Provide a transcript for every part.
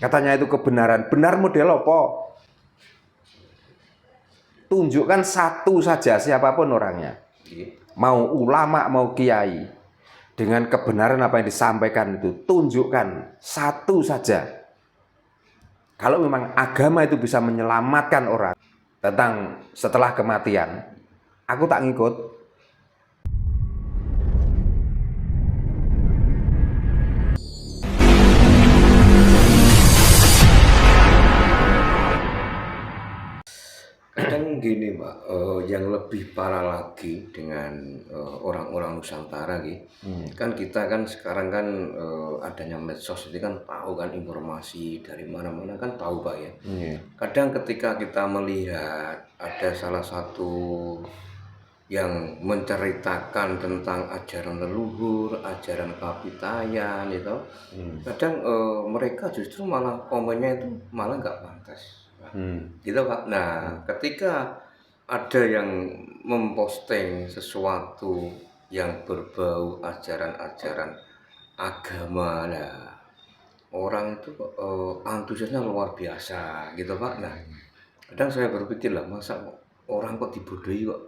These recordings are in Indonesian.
Katanya itu kebenaran. Benar model apa? Tunjukkan satu saja siapapun orangnya. Mau ulama, mau kiai. Dengan kebenaran apa yang disampaikan itu, tunjukkan satu saja. Kalau memang agama itu bisa menyelamatkan orang tentang setelah kematian, aku tak ngikut. Kadang gini Pak, yang lebih parah lagi dengan orang-orang Nusantara kan kita kan sekarang kan adanya medsos itu kan tahu kan informasi dari mana-mana kan tahu Pak ya. Kadang ketika kita melihat ada salah satu yang menceritakan tentang ajaran leluhur, ajaran kapitayan itu, kadang mereka justru malah komennya itu malah nggak pantas. Gitu Pak. Nah, ketika ada yang memposting sesuatu yang berbau ajaran-ajaran agama, lah orang itu antusiasnya luar biasa gitu Pak. Nah, kadang saya berpikir lah, masa orang kok dibodohi kok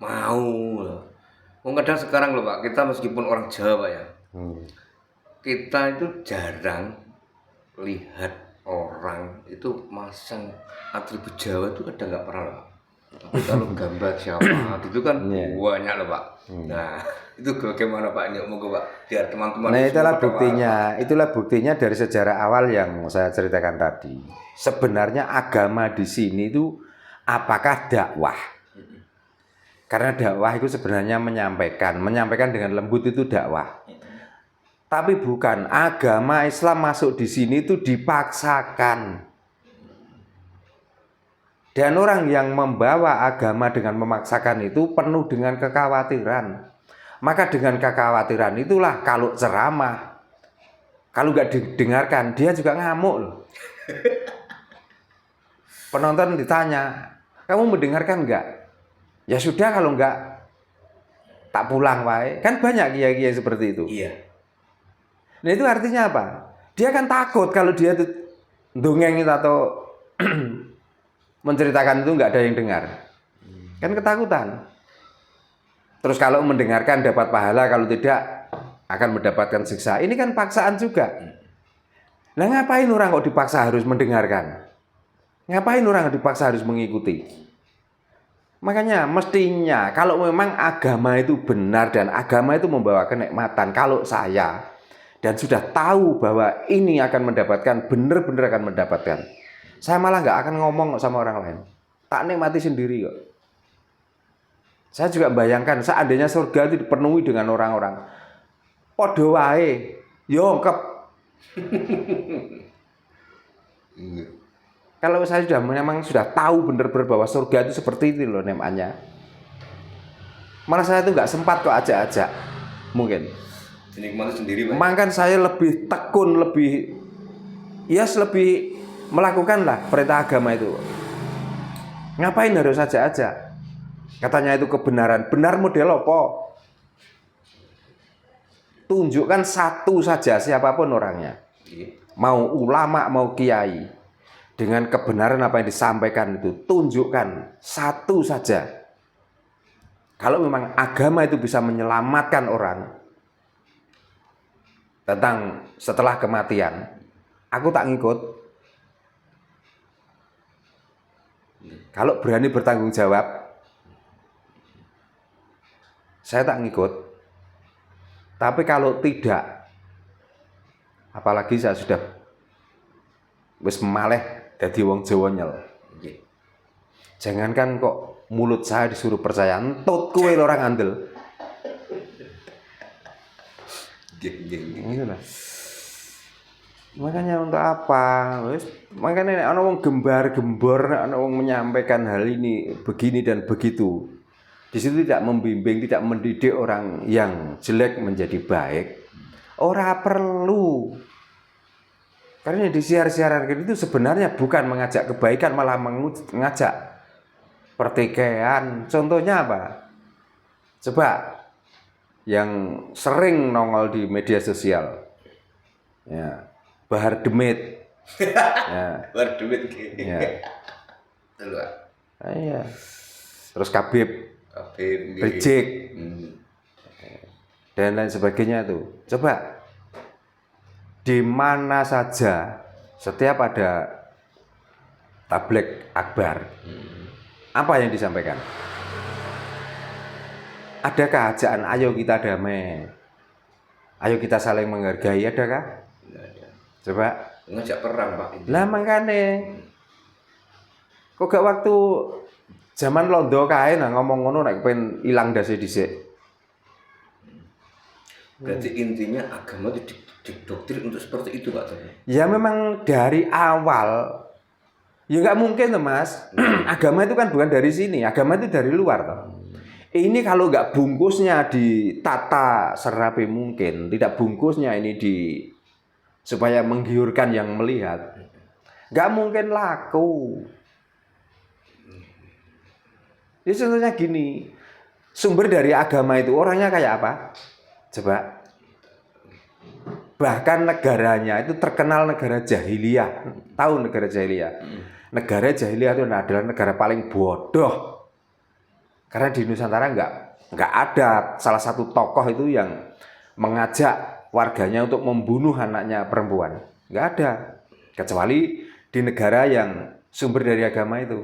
mau loh. Kadang sekarang loh Pak, kita meskipun orang Jawa ya, kita itu jarang lihat orang itu masang atribut Jawa itu kadang nggak pernah Pak. Tapi kalau gambar siapa itu kan banyak loh Pak. Nah itu bagaimana Pak? Moga Pak biar teman-teman. Nah itulah buktinya dari sejarah awal yang saya ceritakan tadi. Sebenarnya agama di sini itu apakah dakwah? Karena dakwah itu sebenarnya menyampaikan dengan lembut itu dakwah. Tapi bukan, agama Islam masuk di sini itu dipaksakan. Dan orang yang membawa agama dengan memaksakan itu penuh dengan kekhawatiran. Maka dengan kekhawatiran itulah kalau ceramah, kalau nggak didengarkan, dia juga ngamuk loh. Penonton ditanya, kamu mendengarkan nggak? Ya sudah, kalau nggak, tak pulang wae. Kan banyak kiai-kiai seperti itu. Iya. Nah itu artinya apa? Dia kan takut kalau dia dongeng itu atau menceritakan itu nggak ada yang dengar. Kan ketakutan. Terus kalau mendengarkan dapat pahala, kalau tidak akan mendapatkan siksa. Ini kan paksaan juga. Nah ngapain orang kok dipaksa harus mendengarkan? Ngapain orang dipaksa harus mengikuti? Makanya mestinya kalau memang agama itu benar dan agama itu membawa kenikmatan, kalau saya dan sudah tahu bahwa ini akan mendapatkan, benar-benar akan mendapatkan, saya malah nggak akan ngomong sama orang lain. Tak nikmati sendiri kok. Saya juga bayangkan seandainya surga itu dipenuhi dengan orang-orang podo wae, yongkep. Kalau saya memang sudah tahu benar-benar bahwa surga itu seperti itu loh nemanya. Malah saya itu nggak sempat kok ajak-ajak. Mungkin. Dinikmati sendiri Pak. Makan saya lebih tekun, lebih melakukan lah perintah agama itu. Ngapain harus ajak-ajak? Katanya itu kebenaran. Benar model apa? Tunjukkan satu saja siapapun orangnya. Mau ulama, mau kiai. Dengan kebenaran apa yang disampaikan itu, tunjukkan satu saja. Kalau memang agama itu bisa menyelamatkan orang tentang setelah kematian, aku tak ngikut. Kalau berani bertanggung jawab, saya tak ngikut. Tapi kalau tidak, apalagi saya sudah wis maleh dadi wong Jawa nyel. Jangankan kok mulut saya disuruh percaya, entut kowe orang andel. Inilah. Makanya untuk apa? Makanya ana wong gembar-gembor, ana wong menyampaikan hal ini begini dan begitu. Di situ tidak membimbing, tidak mendidik orang yang jelek menjadi baik. Ora perlu. Karena di siar-siaran itu sebenarnya bukan mengajak kebaikan, malah mengajak pertikaian. Contohnya apa? Coba yang sering nongol di media sosial, ya, Bahar Demit. Ya, War duit gitu. ya. Betul, Pak. Iya. Terus Khabib, Habib nggih. Rizik, Hmm. dan lain sebagainya itu. Coba di mana saja setiap ada tabligh akbar, apa yang disampaikan? Adakah ajaan ayo kita damai, ayo kita saling menghargai, adakah? Nggak ada. Coba. Ngajak perang, Pak. Lah makane kok gak waktu zaman londo kae nah ngomong ngono nek pengen ilang dase dhisik. Berarti intinya agama itu didoktrin untuk seperti itu, Pak. Ya memang dari awal ya nggak mungkin tuh Mas. Agama itu kan bukan dari sini, agama itu dari luar toh. Ini kalau nggak bungkusnya ditata serapi mungkin, tidak bungkusnya ini supaya menggiurkan yang melihat, nggak mungkin laku. Ya contohnya gini, sumber dari agama itu orangnya kayak apa? Coba. Bahkan negaranya itu terkenal negara jahiliyah. Tahu negara jahiliyah? Negara jahiliyah itu adalah negara paling bodoh. Karena di Nusantara nggak ada salah satu tokoh itu yang mengajak warganya untuk membunuh anaknya perempuan. Nggak ada. Kecuali di negara yang sumber dari agama itu.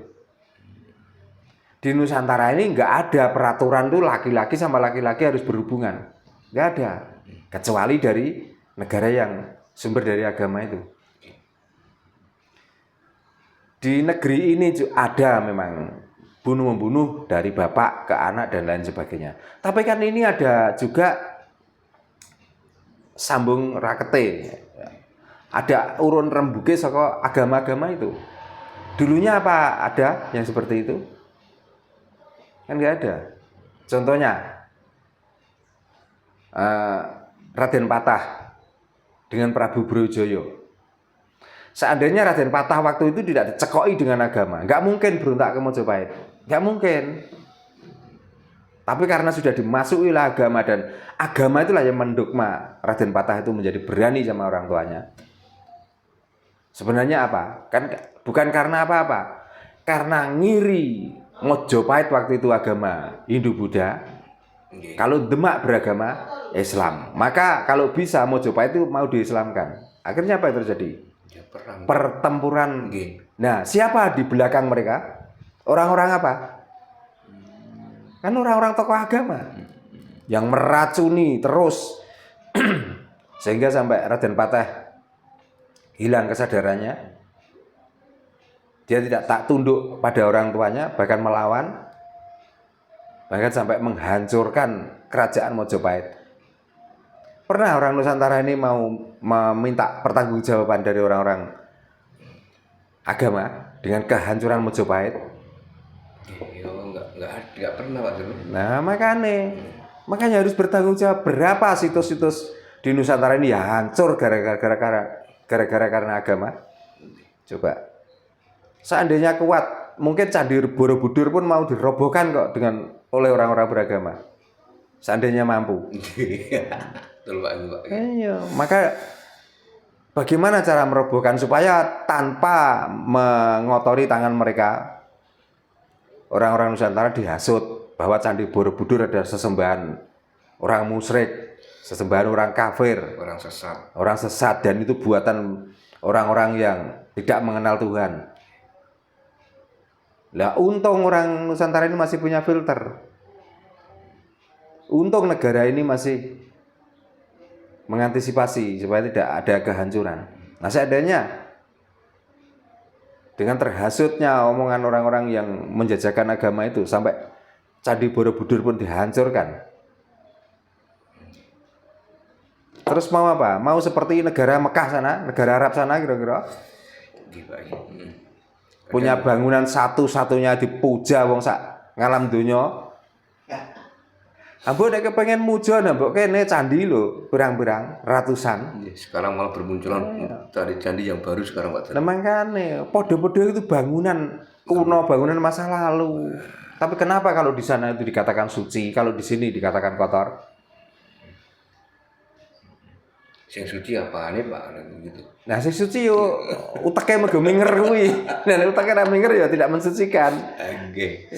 Di Nusantara ini nggak ada peraturan tuh laki-laki sama laki-laki harus berhubungan. Nggak ada. Kecuali dari negara yang sumber dari agama itu. Di negeri ini ada memang bunuh-membunuh dari bapak ke anak dan lain sebagainya. Tapi kan ini ada juga sambung rakete. Ada urun rembuke saka agama-agama itu. Dulunya apa ada yang seperti itu? Kan nggak ada. Contohnya Raden Patah dengan Prabu Brawijaya. Seandainya Raden Patah waktu itu tidak dicekoki dengan agama, nggak mungkin berontak ke Mojopahit, nggak mungkin. Tapi karena sudah dimasuki agama dan agama itulah yang mendogma Raden Patah itu menjadi berani sama orang tuanya. Sebenarnya apa? Kan bukan karena apa-apa, karena ngiri Mojopahit waktu itu agama Hindu-Buddha. Kalau Demak beragama Islam, maka kalau bisa Mojopahit itu mau diislamkan. Akhirnya apa yang terjadi? Ya, perang. Pertempuran. Nah, siapa di belakang mereka? Orang-orang apa? Kan orang-orang tokoh agama yang meracuni terus sehingga sampai Raden Patah hilang kesadarannya. Dia tidak tak tunduk pada orang tuanya, bahkan melawan, bahkan sampai menghancurkan kerajaan Mojopahit. Pernah orang Nusantara ini mau meminta pertanggungjawaban dari orang-orang agama dengan kehancuran Mojopahit? Ya, enggak pernah, Pak. Nah, makanya harus bertanggung jawab. Berapa situs-situs di Nusantara ini ya hancur gara-gara karena agama? Coba. Seandainya kuat, mungkin Candi Borobudur pun mau dirobohkan kok oleh orang-orang beragama. Seandainya mampu. Betul, Pak. Iya, maka bagaimana cara merobohkan supaya tanpa mengotori tangan mereka, orang-orang Nusantara dihasut bahwa Candi Borobudur adalah sesembahan orang musyrik, sesembahan orang kafir, orang sesat, dan itu buatan orang-orang yang tidak mengenal Tuhan. Lah, untung orang Nusantara ini masih punya filter. Untung negara ini masih mengantisipasi supaya tidak ada kehancuran. Nah, seandainya dengan terhasutnya omongan orang-orang yang menjajakan agama itu sampai Candi Borobudur pun dihancurkan. Terus mau apa? Mau seperti negara Mekah sana, negara Arab sana kira-kira? Punya bangunan satu-satunya dipuja wong sak ngalam donya. Mbok nek kepengen muja mbok kene candi lho, berang-berang ratusan. Sekarang malah bermunculan dari candi yang baru sekarang, Pak. Nah, makanya podo-podo itu bangunan kuno, bangunan masa lalu. Tapi kenapa kalau di sana itu dikatakan suci, kalau di sini dikatakan kotor? Sing suci apane Pak gitu. Nah, sing suci yo uteknya mergo minger kuwi. Nah, uteknya ra minger ya tidak mensucikan. Nggih.